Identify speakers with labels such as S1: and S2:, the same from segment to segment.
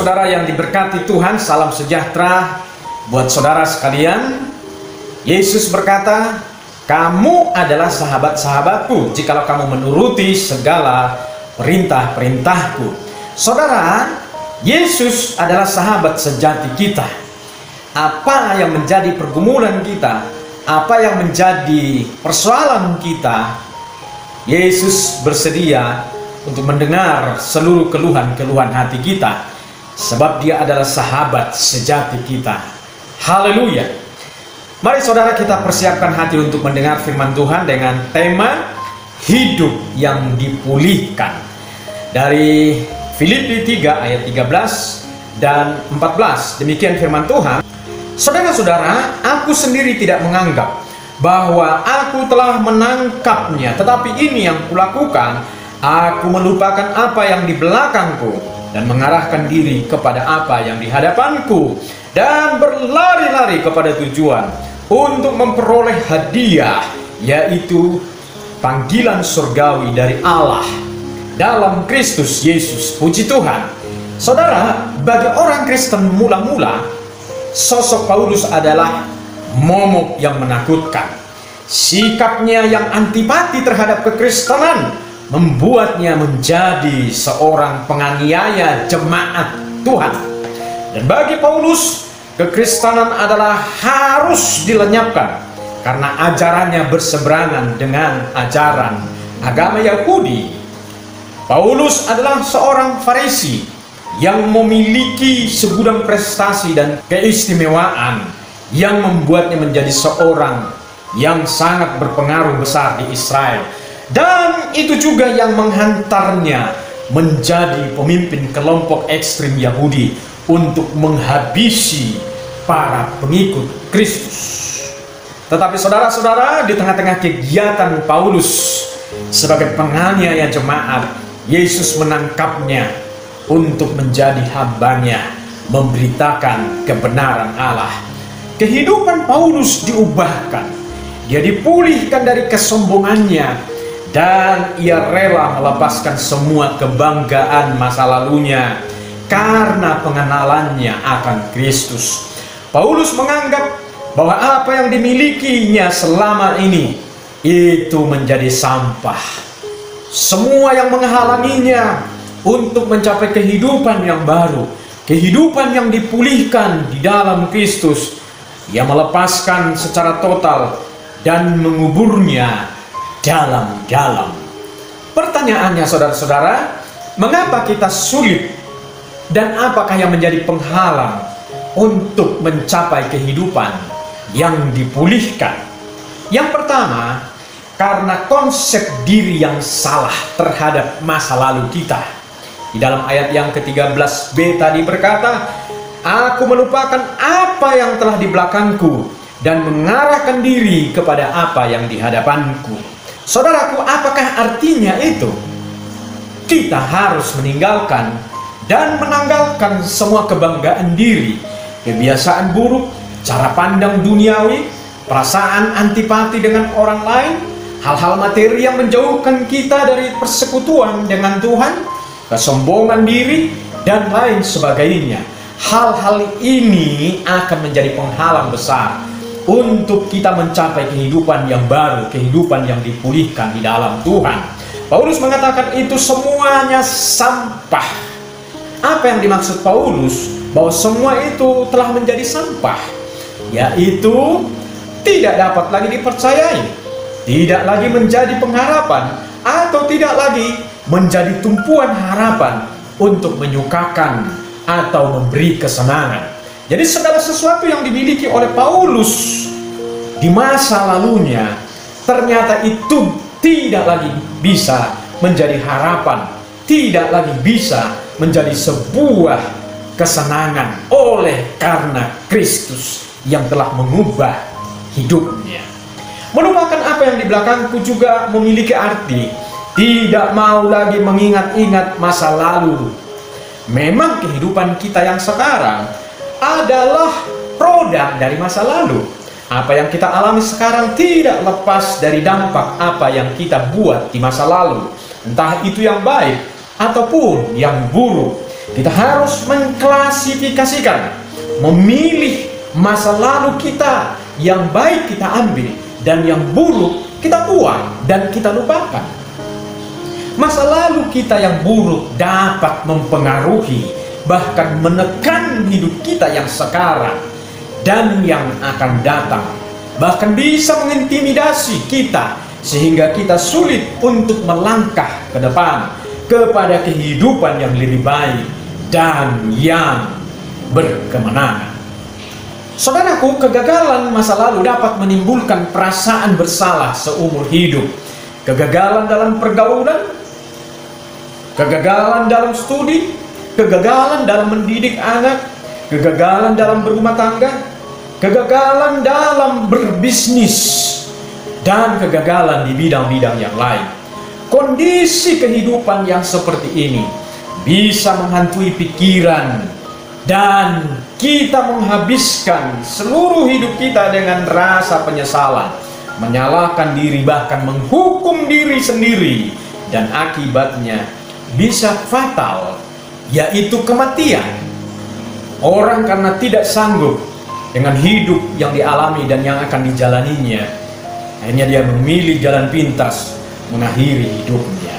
S1: Saudara-saudara yang diberkati Tuhan, salam sejahtera buat saudara sekalian. Yesus berkata, "Kamu adalah sahabat-sahabatku jikalau kamu menuruti segala perintah-perintahku." Saudara, Yesus adalah sahabat sejati kita. Apa yang menjadi pergumulan kita, apa yang menjadi persoalan kita, Yesus bersedia untuk mendengar seluruh keluhan-keluhan hati kita, sebab Dia adalah sahabat sejati kita. Haleluya. Mari saudara, kita persiapkan hati untuk mendengar firman Tuhan dengan tema hidup yang dipulihkan. Dari Filipi 3 ayat 13 dan 14. Demikian firman Tuhan. Saudara-saudara, aku sendiri tidak menganggap bahwa aku telah menangkapnya, tetapi ini yang kulakukan, aku melupakan apa yang di belakangku dan mengarahkan diri kepada apa yang di hadapanku, dan berlari-lari kepada tujuan untuk memperoleh hadiah, yaitu panggilan surgawi dari Allah dalam Kristus Yesus. Puji Tuhan. Saudara, bagi orang Kristen mula-mula, sosok Paulus adalah momok yang menakutkan. Sikapnya yang antipati terhadap kekristenan membuatnya menjadi seorang penganiaya jemaat Tuhan. Dan bagi Paulus, kekristenan adalah harus dilenyapkan karena ajarannya berseberangan dengan ajaran agama Yahudi. Paulus adalah seorang Farisi yang memiliki segudang prestasi dan keistimewaan yang membuatnya menjadi seorang yang sangat berpengaruh besar di Israel. Dan itu juga yang menghantarnya menjadi pemimpin kelompok ekstrim Yahudi untuk menghabisi para pengikut Kristus. Tetapi saudara-saudara, di tengah-tengah kegiatan Paulus sebagai penganiaya jemaat, Yesus menangkapnya untuk menjadi hambanya, memberitakan kebenaran Allah. Kehidupan Paulus diubahkan. Dia dipulihkan dari kesombongannya, dan ia rela melepaskan semua kebanggaan masa lalunya karena pengenalannya akan Kristus. Paulus menganggap bahwa apa yang dimilikinya selama ini itu menjadi sampah. Semua yang menghalanginya untuk mencapai kehidupan yang baru, kehidupan yang dipulihkan di dalam Kristus, ia melepaskan secara total dan menguburnya dalam-dalam. Pertanyaannya saudara-saudara, mengapa kita sulit dan apakah yang menjadi penghalang untuk mencapai kehidupan yang dipulihkan? Yang pertama, karena konsep diri yang salah terhadap masa lalu kita. Di dalam ayat yang ke-13b tadi berkata, "Aku melupakan apa yang telah di belakangku dan mengarahkan diri kepada apa yang di hadapanku." Saudaraku, apakah artinya itu? Kita harus meninggalkan dan menanggalkan semua kebanggaan diri, kebiasaan buruk, cara pandang duniawi, perasaan antipati dengan orang lain, hal-hal materi yang menjauhkan kita dari persekutuan dengan Tuhan, kesombongan diri, dan lain sebagainya. Hal-hal ini akan menjadi penghalang besar untuk kita mencapai kehidupan yang baru, kehidupan yang dipulihkan di dalam Tuhan. Paulus mengatakan itu semuanya sampah. Apa yang dimaksud Paulus? Bahwa semua itu telah menjadi sampah, yaitu tidak dapat lagi dipercayai, tidak lagi menjadi pengharapan, atau tidak lagi menjadi tumpuan harapan untuk menyukakan atau memberi kesenangan. Jadi segala sesuatu yang dimiliki oleh Paulus di masa lalunya, ternyata itu tidak lagi bisa menjadi harapan, tidak lagi bisa menjadi sebuah kesenangan oleh karena Kristus yang telah mengubah hidupnya. Melupakan apa yang di belakangku juga memiliki arti tidak mau lagi mengingat-ingat masa lalu. Memang kehidupan kita yang sekarang adalah produk dari masa lalu. Apa yang kita alami sekarang tidak lepas dari dampak apa yang kita buat di masa lalu, entah itu yang baik ataupun yang buruk. Kita harus mengklasifikasikan, memilih masa lalu kita. Yang baik kita ambil, dan yang buruk kita buang dan kita lupakan. Masa lalu kita yang buruk dapat mempengaruhi, bahkan menekan hidup kita yang sekarang dan yang akan datang. Bahkan bisa mengintimidasi kita, sehingga kita sulit untuk melangkah ke depan kepada kehidupan yang lebih baik dan yang berkemenangan. Saudaraku, kegagalan masa lalu dapat menimbulkan perasaan bersalah seumur hidup. Kegagalan dalam pergaulan, kegagalan dalam studi, kegagalan dalam mendidik anak, kegagalan dalam berumah tangga, kegagalan dalam berbisnis, dan kegagalan di bidang-bidang yang lain. Kondisi kehidupan yang seperti ini bisa menghantui pikiran, dan kita menghabiskan seluruh hidup kita dengan rasa penyesalan, menyalahkan diri, bahkan menghukum diri sendiri, dan akibatnya bisa fatal, yaitu kematian. Orang karena tidak sanggup dengan hidup yang dialami dan yang akan dijalaninya, akhirnya dia memilih jalan pintas mengakhiri hidupnya.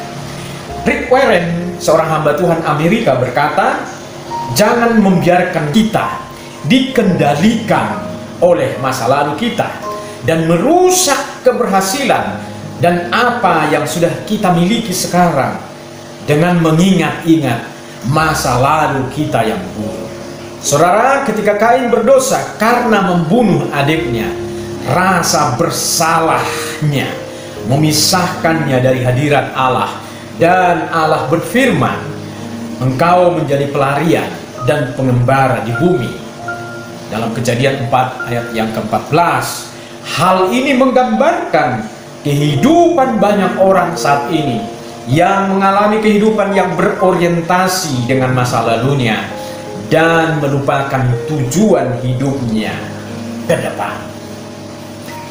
S1: Rick Warren, seorang hamba Tuhan Amerika, berkata, jangan membiarkan kita dikendalikan oleh masa lalu kita dan merusak keberhasilan dan apa yang sudah kita miliki sekarang dengan mengingat-ingat masa lalu kita yang buruk. Saudara, ketika Kain berdosa karena membunuh adiknya, rasa bersalahnya memisahkannya dari hadirat Allah, dan Allah berfirman, engkau menjadi pelarian dan pengembara di bumi. Dalam Kejadian 4 ayat yang ke-14. Hal ini menggambarkan kehidupan banyak orang saat ini yang mengalami kehidupan yang berorientasi dengan masa lalunya dan melupakan tujuan hidupnya ke depan.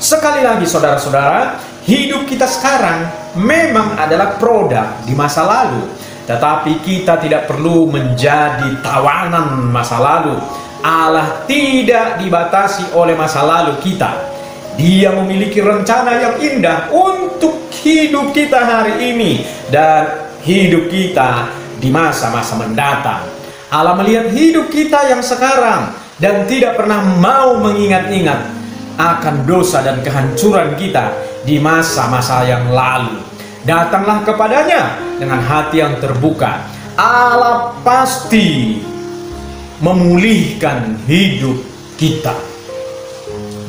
S1: Sekali lagi saudara-saudara, hidup kita sekarang memang adalah produk di masa lalu. Tetapi kita tidak perlu menjadi tawanan masa lalu. Allah tidak dibatasi oleh masa lalu kita. Dia memiliki rencana yang indah untuk hidup kita hari ini dan hidup kita di masa-masa mendatang. Allah melihat hidup kita yang sekarang dan tidak pernah mau mengingat-ingat akan dosa dan kehancuran kita di masa-masa yang lalu. Datanglah kepadanya dengan hati yang terbuka. Allah pasti memulihkan hidup kita.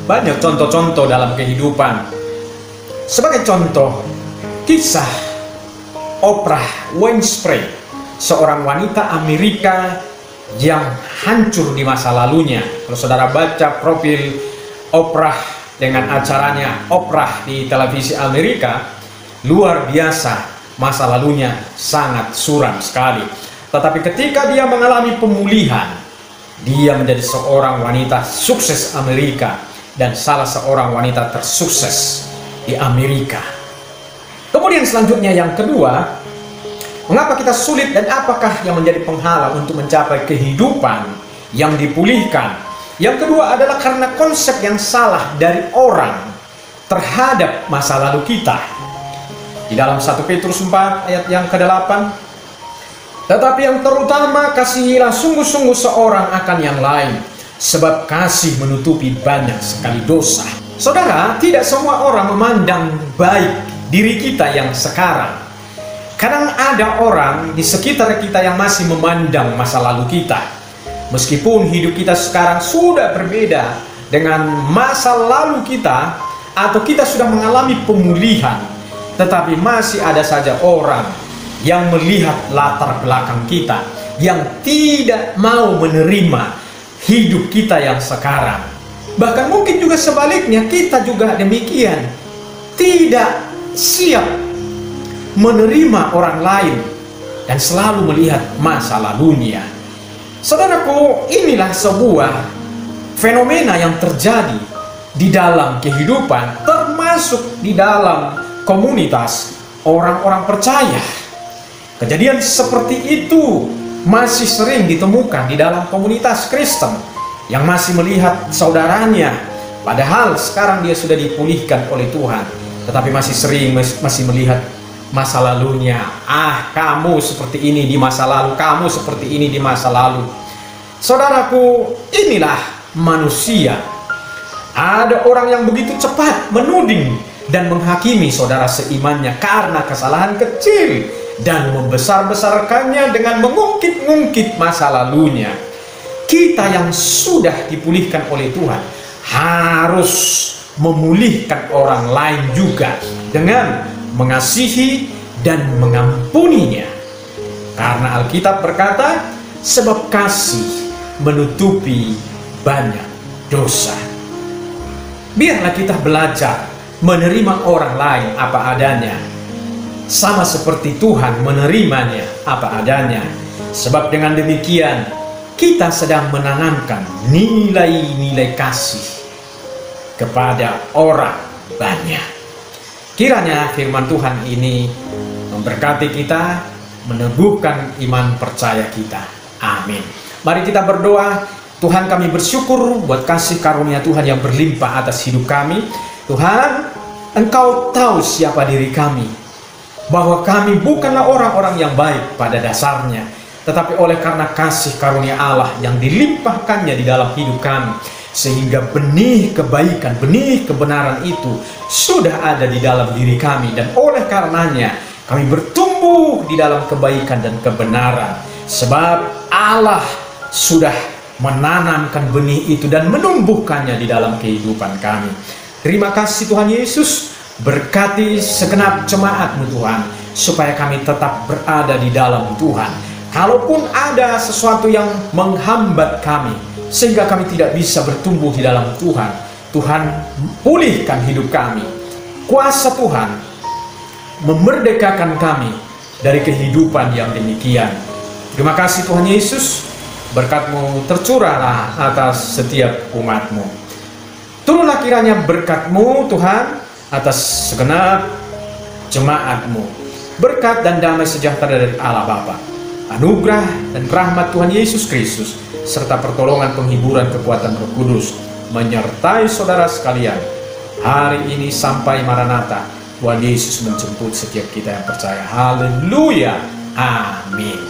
S1: Banyak contoh-contoh dalam kehidupan. Sebagai contoh, kisah Oprah Winfrey, seorang wanita Amerika yang hancur di masa lalunya. Kalau saudara baca profil Oprah dengan acaranya Oprah di televisi Amerika, luar biasa, masa lalunya sangat suram sekali. Tetapi ketika dia mengalami pemulihan, dia menjadi seorang wanita sukses Amerika dan salah seorang wanita tersukses di Amerika. Kemudian selanjutnya yang kedua, mengapa kita sulit dan apakah yang menjadi penghalang untuk mencapai kehidupan yang dipulihkan? Yang kedua adalah karena konsep yang salah dari orang terhadap masa lalu kita. Di dalam 1 Petrus 4 ayat yang ke-8, tetapi yang terutama kasihilah sungguh-sungguh seorang akan yang lain, sebab kasih menutupi banyak sekali dosa. Saudara, tidak semua orang memandang baik diri kita yang sekarang. Kadang ada orang di sekitar kita yang masih memandang masa lalu kita. Meskipun hidup kita sekarang sudah berbeda dengan masa lalu kita, atau kita sudah mengalami pemulihan, tetapi masih ada saja orang yang melihat latar belakang kita, yang tidak mau menerima hidup kita yang sekarang. Bahkan mungkin juga sebaliknya, kita juga demikian, tidak siap menerima orang lain dan selalu melihat masa lalunya. Saudaraku, inilah sebuah fenomena yang terjadi di dalam kehidupan, termasuk di dalam komunitas orang-orang percaya. Kejadian seperti itu masih sering ditemukan di dalam komunitas Kristen yang masih melihat saudaranya, padahal sekarang dia sudah dipulihkan oleh Tuhan, tetapi masih sering masih melihat masa lalunya. Ah, kamu seperti ini di masa lalu, kamu seperti ini di masa lalu. Saudaraku, inilah manusia. Ada orang yang begitu cepat menuding dan menghakimi saudara seimannya karena kesalahan kecil dan membesar-besarkannya dengan mengungkit-ungkit masa lalunya. Kita yang sudah dipulihkan oleh Tuhan harus memulihkan orang lain juga dengan mengasihi dan mengampuninya. Karena Alkitab berkata, sebab kasih menutupi banyak dosa. Biarlah kita belajar menerima orang lain apa adanya, sama seperti Tuhan menerimanya apa adanya. Sebab dengan demikian kita sedang menanamkan nilai-nilai kasih kepada orang banyak. Kiranya firman Tuhan ini memberkati kita, meneguhkan iman percaya kita. Amin. Mari kita berdoa. Tuhan, kami bersyukur buat kasih karunia Tuhan yang berlimpah atas hidup kami. Tuhan, Engkau tahu siapa diri kami, bahwa kami bukanlah orang-orang yang baik pada dasarnya, tetapi oleh karena kasih karunia Allah yang dilimpahkannya di dalam hidup kami, sehingga benih kebaikan, benih kebenaran itu sudah ada di dalam diri kami, dan oleh karenanya kami bertumbuh di dalam kebaikan dan kebenaran, sebab Allah sudah menanamkan benih itu dan menumbuhkannya di dalam kehidupan kami. Terima kasih Tuhan Yesus, berkati segenap jemaat-Mu Tuhan, supaya kami tetap berada di dalam Tuhan. Kalaupun ada sesuatu yang menghambat kami, sehingga kami tidak bisa bertumbuh di dalam Tuhan, Tuhan pulihkan hidup kami. Kuasa Tuhan memerdekakan kami dari kehidupan yang demikian. Terima kasih Tuhan Yesus, berkat-Mu tercurahlah atas setiap umat-Mu. Turunlah kiranya berkat-Mu Tuhan atas segenap jemaat-Mu. Berkat dan damai sejahtera dari Allah Bapa, anugerah dan rahmat Tuhan Yesus Kristus, serta pertolongan, penghiburan, kekuatan Roh Kudus menyertai saudara sekalian hari ini sampai Maranatha. Tuhan Yesus menjemput setiap kita yang percaya. Haleluya. Amin.